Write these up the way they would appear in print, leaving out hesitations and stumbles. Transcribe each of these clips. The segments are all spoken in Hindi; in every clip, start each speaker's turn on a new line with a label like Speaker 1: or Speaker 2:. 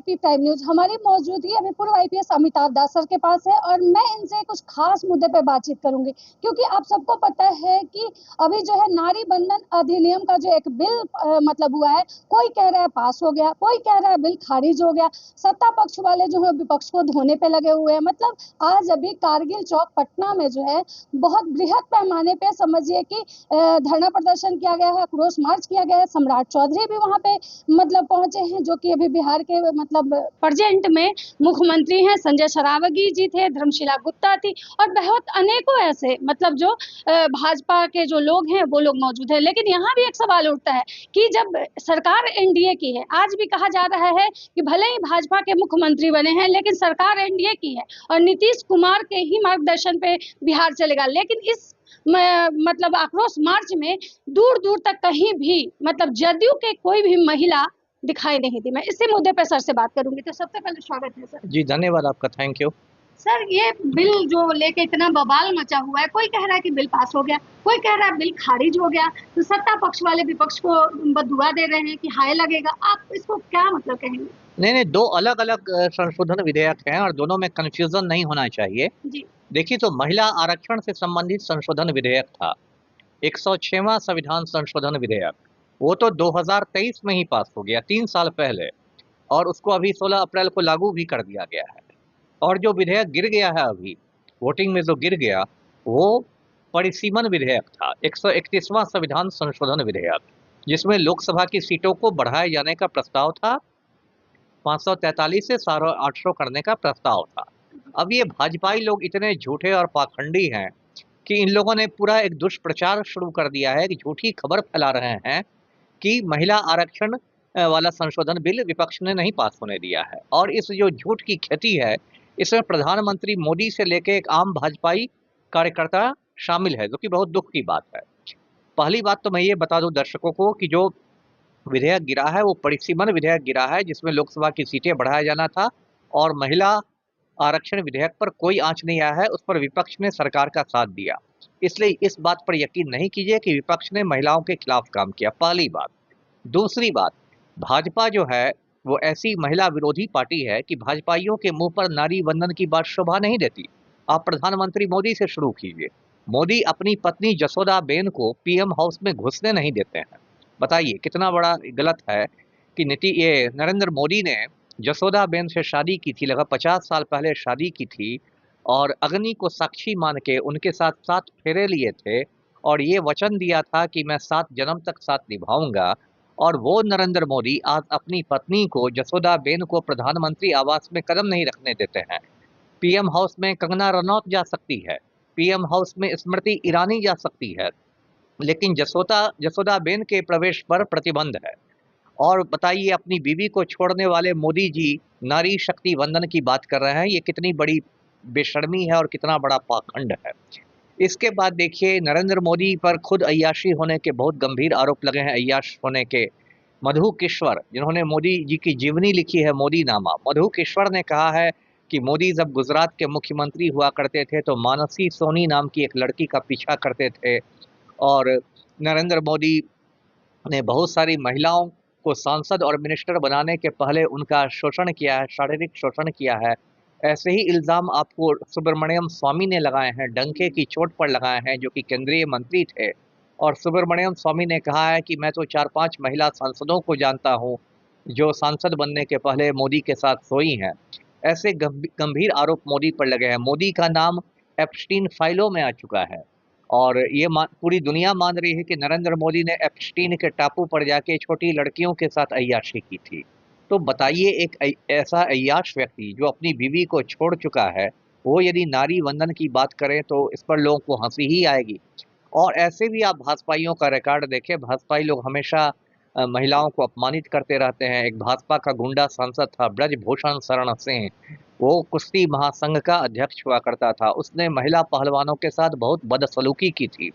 Speaker 1: ABP prime news. हमारी मौजूदगी अभी पूर्व आईपीएस अमिताभ दास सर के पास है और मैं इनसे कुछ खास मुद्दे पे बातचीत करूंगी, क्योंकि आप सबको पता है कि अभी जो है नारी बंधन अधिनियम का जो एक बिल मतलब हुआ है, कोई कह रहा है पास हो गया, कोई कह रहा है बिल खारिज हो गया। सत्ता पक्ष वाले जो है विपक्ष को धोने पे लगे हुए हैं। मतलब आज अभी कारगिल चौक पटना में जो है बहुत बृहद पैमाने पे समझिए कि धरना प्रदर्शन किया गया है, आक्रोश मार्च किया गया है। सम्राट चौधरी भी वहां पे मतलब पहुंचे हैं, जो कि अभी बिहार के मतलब प्रेजेंट में मुख्यमंत्री हैं। संजय सरावगी जी थे, धर्मशिला गुप्ता थी और बहुत अनेकों ऐसे मतलब जो भाजपा के जो लोग हैं वो लोग मौजूद हैं। लेकिन यहाँ भी एक सवाल उठता है कि जब सरकार एनडीए की है, आज भी कहा जा रहा है कि भले ही भाजपा के मुख्यमंत्री बने हैं लेकिन सरकार एनडीए की है और नीतीश कुमार के ही मार्गदर्शन पे बिहार चलेगा। लेकिन इस मतलब आक्रोश मार्च में दूर दूर तक कहीं भी मतलब जदयू के कोई भी महिला दिखाई नहीं दी। मैं इसी मुद्दे पे सर से बात करूंगी। तो सबसे पहले स्वागत है सर।
Speaker 2: जी धन्यवाद आपका, थैंक यू।
Speaker 1: सर, ये बिल जो लेके इतना बवाल मचा हुआ है, कोई कह रहा है कि बिल पास हो गया, कोई कह रहा है बिल खारिज हो गया, तो सत्ता पक्ष वाले विपक्ष को बददुआ दे रहे हैं कि हाय लगेगा। आप इसको क्या मतलब कहेंगे?
Speaker 2: नहीं, दो अलग अलग संशोधन विधेयक हैं और दोनों में कंफ्यूजन नहीं होना चाहिए।
Speaker 1: जी
Speaker 2: देखिए, तो महिला आरक्षण से संबंधित संशोधन विधेयक था 106वां संविधान संशोधन विधेयक। वो तो 2023 में ही पास हो गया, 3 साल पहले, और उसको अभी 16 अप्रैल को लागू भी कर दिया गया है। और जो विधेयक गिर गया है अभी वोटिंग में, जो गिर गया वो परिसीमन विधेयक था, 131वां संविधान संशोधन विधेयक, जिसमें लोकसभा की सीटों को बढ़ाए जाने का प्रस्ताव था, 543 से 800 करने का प्रस्ताव था। अब ये भाजपाई लोग इतने झूठे और पाखंडी हैं कि इन लोगों ने पूरा एक दुष्प्रचार शुरू कर दिया है, कि झूठी खबर फैला रहे हैं कि महिला आरक्षण वाला संशोधन बिल विपक्ष ने नहीं पास होने दिया है। और इस जो झूठ की खेती है, इसमें प्रधानमंत्री मोदी से लेके एक आम भाजपाई कार्यकर्ता शामिल है, जो कि बहुत दुख की बात है। पहली बात तो मैं ये बता दूं दर्शकों को कि जो विधेयक गिरा है वो परिसीमन विधेयक गिरा है, जिसमें लोकसभा की सीटें बढ़ाया जाना था, और महिला आरक्षण विधेयक पर कोई आंच नहीं आया है, उस पर विपक्ष ने सरकार का साथ दिया। इसलिए इस बात पर यकीन नहीं कीजिए कि विपक्ष ने महिलाओं के खिलाफ काम किया, पहली बात। दूसरी बात, भाजपा जो है वो ऐसी महिला विरोधी पार्टी है कि भाजपाइयों के मुंह पर नारी वंदन की बात शोभा नहीं देती। आप प्रधानमंत्री मोदी से शुरू कीजिए। मोदी अपनी पत्नी जसोदा बेन को पीएम हाउस में घुसने नहीं देते हैं। बताइए कितना बड़ा गलत है कि ये नरेंद्र मोदी ने जसोदा बेन से शादी की थी, लगभग 50 साल पहले शादी की थी, और अग्नि को साक्षी मान के उनके साथ 7 फेरे लिए थे, और ये वचन दिया था कि मैं 7 जन्म तक साथ निभाऊंगा। और वो नरेंद्र मोदी आज अपनी पत्नी को, जसोदा बेन को, प्रधानमंत्री आवास में कदम नहीं रखने देते हैं। पीएम हाउस में कंगना रनौत जा सकती है, पीएम हाउस में स्मृति ईरानी जा सकती है, लेकिन जसोदा बेन के प्रवेश पर प्रतिबंध है। और बताइए, अपनी बीवी को छोड़ने वाले मोदी जी नारी शक्ति वंदन की बात कर रहे हैं, ये कितनी बड़ी बेशर्मी है और कितना बड़ा पाखंड है। इसके बाद देखिए, नरेंद्र मोदी पर खुद अय्याशी होने के बहुत गंभीर आरोप लगे हैं, अय्याश होने के। मधु किश्वर, जिन्होंने मोदी जी की जीवनी लिखी है, मोदी नामा, मधु किश्वर ने कहा है कि मोदी जब गुजरात के मुख्यमंत्री हुआ करते थे तो मानसी सोनी नाम की एक लड़की का पीछा करते थे, और नरेंद्र मोदी ने बहुत सारी महिलाओं को सांसद और मिनिस्टर बनाने के पहले उनका शोषण किया है, शारीरिक शोषण किया है। ऐसे ही इल्ज़ाम आपको सुब्रमण्यम स्वामी ने लगाए हैं, डंके की चोट पर लगाए हैं, जो कि केंद्रीय मंत्री थे। और सुब्रमण्यम स्वामी ने कहा है कि मैं तो 4-5 महिला सांसदों को जानता हूं जो सांसद बनने के पहले मोदी के साथ सोई हैं। ऐसे गंभीर आरोप मोदी पर लगे हैं। मोदी का नाम एप्स्टीन फाइलों में आ चुका है, और ये पूरी दुनिया मान रही है कि नरेंद्र मोदी ने एप्स्टीन के टापू पर जाके छोटी लड़कियों के साथ अय्याशी की थी। तो बताइए, एक ऐसा अय्याश व्यक्ति जो अपनी बीवी को छोड़ चुका है, वो यदि नारी वंदन की बात करें तो इस पर लोगों को हंसी ही आएगी। और ऐसे भी आप भाजपाइयों का रिकॉर्ड देखें, भाजपाई लोग हमेशा महिलाओं को अपमानित करते रहते हैं। एक भाजपा का गुंडा सांसद था ब्रजभूषण शरण सिंह, वो कुश्ती महासंघ का अध्यक्ष हुआ करता था, उसने महिला पहलवानों के साथ बहुत बदसलूकी की थी,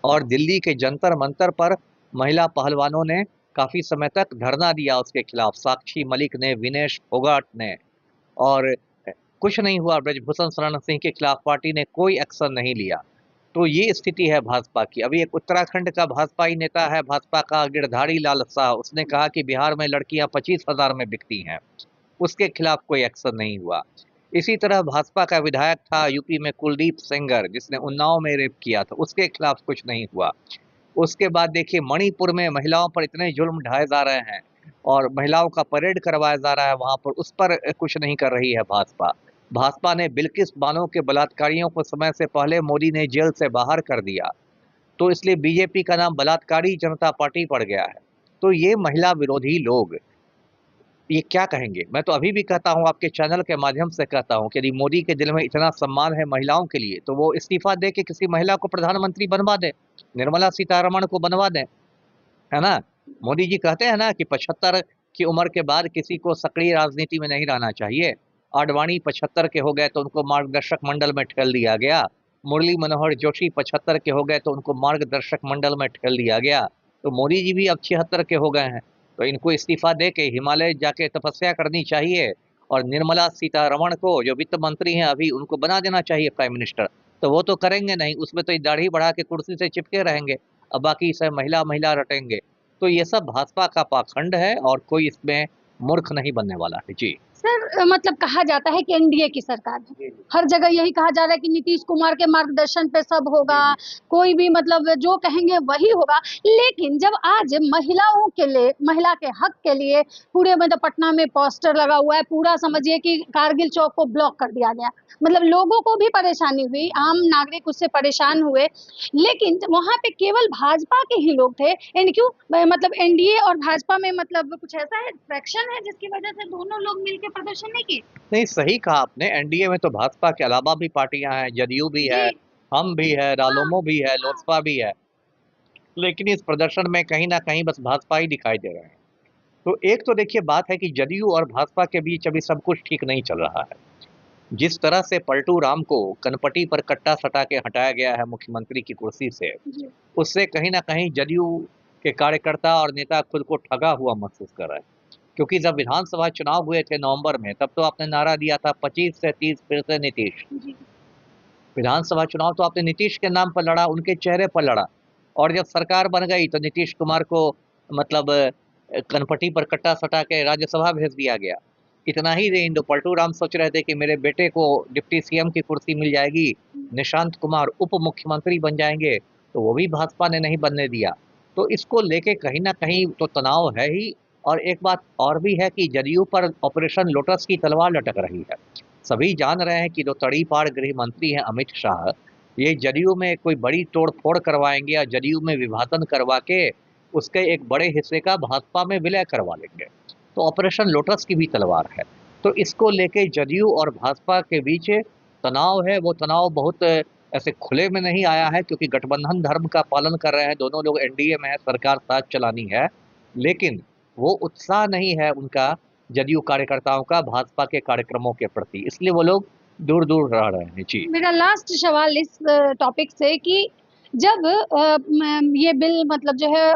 Speaker 2: और दिल्ली के जंतर मंतर पर महिला पहलवानों ने काफ़ी समय तक धरना दिया उसके खिलाफ, साक्षी मलिक ने, विनेश फोगाट ने, और कुछ नहीं हुआ ब्रजभूषण शरण सिंह के खिलाफ, पार्टी ने कोई एक्शन नहीं लिया। तो ये स्थिति है भाजपा की। अभी एक उत्तराखंड का भाजपाई नेता है, भाजपा का गिरधारी लाल शाह, उसने कहा कि बिहार में लड़कियां 25,000 में बिकती हैं, उसके खिलाफ कोई एक्शन नहीं हुआ। इसी तरह भाजपा का विधायक था यूपी में कुलदीप सेंगर, जिसने उन्नाव में रेप किया था, उसके खिलाफ कुछ नहीं हुआ। उसके बाद देखिए मणिपुर में महिलाओं पर इतने जुल्म ढाए जा रहे हैं और महिलाओं का परेड करवाया जा रहा है वहां पर, उस पर कुछ नहीं कर रही है भाजपा। भाजपा ने बिल्किस बानो के बलात्कारियों को समय से पहले मोदी ने जेल से बाहर कर दिया, तो इसलिए बीजेपी का नाम बलात्कारी जनता पार्टी पड़ गया है। तो ये महिला विरोधी लोग ये क्या कहेंगे? मैं तो अभी भी कहता हूँ, आपके चैनल के माध्यम से कहता हूँ कि यदि मोदी के दिल में इतना सम्मान है महिलाओं के लिए, तो वो इस्तीफा दे के किसी महिला को प्रधानमंत्री बनवा दे, निर्मला सीतारमण को बनवा दें, है ना? मोदी जी कहते हैं ना कि 75 की उम्र के बाद किसी को सक्रिय राजनीति में नहीं रहना चाहिए। आडवाणी 75 के हो गए तो उनको मार्गदर्शक मंडल में ठेल दिया गया। मुरली मनोहर जोशी 75 के हो गए तो उनको मार्गदर्शक मंडल में ठेल दिया गया। तो मोदी जी भी अब 76 के हो गए हैं, तो इनको इस्तीफा दे के हिमालय जाके तपस्या करनी चाहिए और निर्मला सीतारमण को, जो वित्त मंत्री हैं अभी, उनको बना देना चाहिए प्राइम मिनिस्टर। तो वो तो करेंगे नहीं, उसमें तो दाढ़ी बढ़ा के कुर्सी से चिपके रहेंगे, अब बाकी सब महिला महिला रटेंगे। तो ये सब भाजपा का पाखंड है और कोई इसमें मूर्ख नहीं बनने वाला है। जी।
Speaker 1: सर मतलब कहा जाता है कि एनडीए की सरकार है, हर जगह यही कहा जा रहा है कि नीतीश कुमार के मार्गदर्शन पे सब होगा, कोई भी मतलब जो कहेंगे वही होगा। लेकिन जब आज महिलाओं के लिए, महिला के हक के लिए पूरे मतलब पटना में पोस्टर लगा हुआ है, पूरा समझिए कि कारगिल चौक को ब्लॉक कर दिया गया, मतलब लोगों को भी परेशानी हुई, आम नागरिक उससे परेशान हुए, लेकिन वहां पे केवल भाजपा के ही लोग थे। एंड क्यों मतलब एनडीए और भाजपा में मतलब कुछ ऐसा है, फ्रैक्शन है जिसकी वजह से दोनों लोग मिलकर प्रदर्शन नहीं किए?
Speaker 2: नहीं, सही कहा आपने, एनडीए में तो भाजपा के अलावा भी पार्टियां हैं, जदयू भी है,
Speaker 1: जी।
Speaker 2: हम भी है,
Speaker 1: हाँ।
Speaker 2: रालोमो भी है,
Speaker 1: हाँ।
Speaker 2: लोजपा भी है, लेकिन इस प्रदर्शन में कहीं ना कहीं बस भाजपा ही दिखाई दे रहे हैं। तो एक तो देखिए बात है कि जदयू और भाजपा के बीच अभी सब कुछ ठीक नहीं चल रहा है। जिस तरह से पलटू राम को कनपटी पर कट्टा सटा के हटाया गया है मुख्यमंत्री की कुर्सी से,
Speaker 1: जी।
Speaker 2: उससे कहीं ना कहीं जदयू के कार्यकर्ता और नेता खुद को ठगा हुआ महसूस कर रहे हैं। क्योंकि जब विधानसभा चुनाव हुए थे नवंबर में, तब तो आपने नारा दिया था 25 से 30 फिर से नीतीश।
Speaker 1: जी।
Speaker 2: विधानसभा चुनाव तो आपने नीतीश के नाम पर लड़ा, उनके चेहरे पर लड़ा, और जब सरकार बन गई तो नीतीश कुमार को मतलब कनपटी पर कट्टा सटा के राज्यसभा भेज दिया गया। इतना ही नहीं, तो पलटू राम सोच रहे थे कि मेरे बेटे को डिप्टी सीएम की कुर्सी मिल जाएगी, निशांत कुमार उप मुख्यमंत्री बन जाएंगे, तो वो भी भाजपा ने नहीं बनने दिया। तो इसको लेके कहीं ना कहीं तो तनाव है ही। और एक बात और भी है कि जदयू पर ऑपरेशन लोटस की तलवार लटक रही है। सभी जान रहे हैं कि जो तड़ीपार गृह मंत्री हैं अमित शाह, ये जदयू में कोई बड़ी तोड़ फोड़ करवाएंगे या जदयू में विभाजन करवा के उसके एक बड़े हिस्से का भाजपा में विलय करवा लेंगे। तो ऑपरेशन लोटस की भी तलवार है। तो इसको लेके जदयू और भाजपा के बीच तनाव है। वो तनाव बहुत ऐसे खुले में नहीं आया है, क्योंकि गठबंधन धर्म का पालन कर रहे हैं, दोनों लोग एनडीए में है, सरकार साथ चलानी है, लेकिन वो उत्साह नहीं है उनका जदयू कार्यकर्ताओं का भाजपा के कार्यक्रमों के प्रति, इसलिए वो लोग दूर दूर रह रहे हैं। जी।
Speaker 1: मेरा लास्ट सवाल इस टॉपिक से कि जब ये बिल मतलब जो है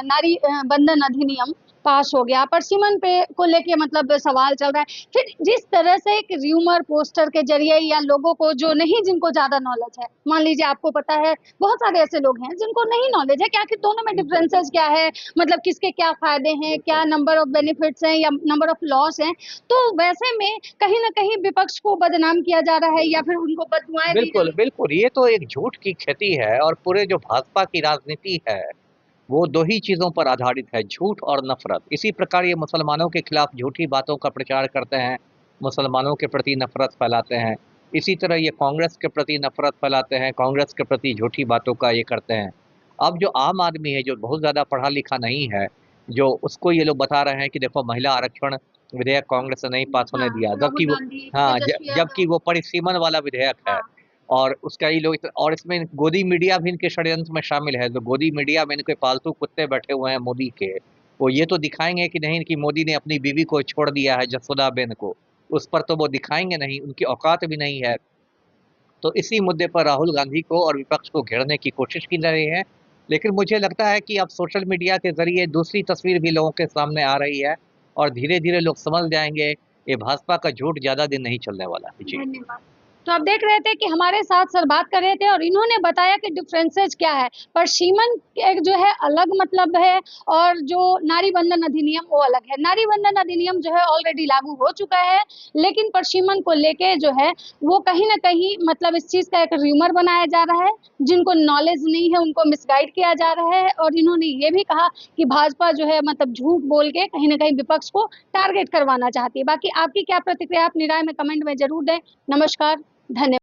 Speaker 1: नारी बंधन अधिनियम पास हो गया, पर सिमन पे को लेके मतलब सवाल चल रहा है, फिर जिस तरह से एक र्यूमर पोस्टर के जरिए या लोगों को जो नहीं, जिनको ज्यादा नॉलेज है, मान लीजिए आपको पता है, बहुत सारे ऐसे लोग हैं जिनको नहीं नॉलेज है कि आखिर दोनों में डिफरेंसेस क्या है, मतलब किसके क्या फायदे हैं, क्या नंबर ऑफ बेनिफिट्स हैं या नंबर ऑफ लॉस हैं, तो वैसे में कहीं ना कहीं विपक्ष को बदनाम किया जा रहा है या फिर उनको बददुआएं दी जा
Speaker 2: बिल्कुल
Speaker 1: रही
Speaker 2: बिल्कुल, ये तो एक झूठ की खेती है, और पूरे जो भाजपा की राजनीति है वो दो ही चीजों पर आधारित है, झूठ और नफरत। इसी प्रकार ये मुसलमानों के खिलाफ झूठी बातों का प्रचार करते हैं, मुसलमानों के प्रति नफरत फैलाते हैं। इसी तरह ये कांग्रेस के प्रति नफरत फैलाते हैं, कांग्रेस के प्रति झूठी बातों का ये करते हैं। अब जो आम आदमी है, जो बहुत ज़्यादा पढ़ा लिखा नहीं है, जो उसको ये लोग बता रहे हैं कि देखो महिला आरक्षण विधेयक कांग्रेस ने नहीं पास
Speaker 1: है।
Speaker 2: होने
Speaker 1: हाँ,
Speaker 2: दिया, जबकि
Speaker 1: राहुल
Speaker 2: वो,
Speaker 1: गांधी,
Speaker 2: हाँ,
Speaker 1: तेजस्वी
Speaker 2: जबकि
Speaker 1: यादव।
Speaker 2: वो परिसीमन वाला विधेयक है।
Speaker 1: हाँ।
Speaker 2: और उसका ही लोग, और इसमें गोदी मीडिया भी इनके षड्यंत्र में शामिल है। जो गोदी मीडिया में इनके पालतू कुत्ते बैठे हुए हैं मोदी के, वो ये तो दिखाएंगे कि नहीं कि मोदी ने अपनी बीवी को छोड़ दिया है, जसोदाबेन को, उस पर तो वो दिखाएंगे नहीं, उनकी औकात भी नहीं है। तो इसी मुद्दे पर राहुल गांधी को और विपक्ष को घेरने की कोशिश की जा रही है। लेकिन मुझे लगता है कि अब सोशल मीडिया के जरिए दूसरी तस्वीर भी लोगों के सामने आ रही है, और धीरे धीरे लोग समझ जाएंगे, ये भाजपा का झूठ ज़्यादा दिन नहीं चलने वाला है। जी।
Speaker 1: धन्यवाद। तो आप देख रहे थे कि हमारे साथ सर बात कर रहे थे और इन्होंने बताया कि डिफरेंसेस क्या है। परसीमन एक जो है अलग मतलब है और जो नारी बंधन अधिनियम वो अलग है। नारी बंधन अधिनियम जो है ऑलरेडी लागू हो चुका है, लेकिन परसीमन को लेके जो है वो कहीं न कहीं मतलब इस चीज़ का एक र्यूमर बनाया जा रहा है। जिनको नॉलेज नहीं है उनको मिसगाइड किया जा रहा है और इन्होंने ये भी कहा कि भाजपा जो है मतलब झूठ बोल के कहीं न कहीं विपक्ष को टारगेट करवाना चाहती है। बाकी आपकी क्या प्रतिक्रिया, अपनी राय में कमेंट में ज़रूर दें। नमस्कार, धन्य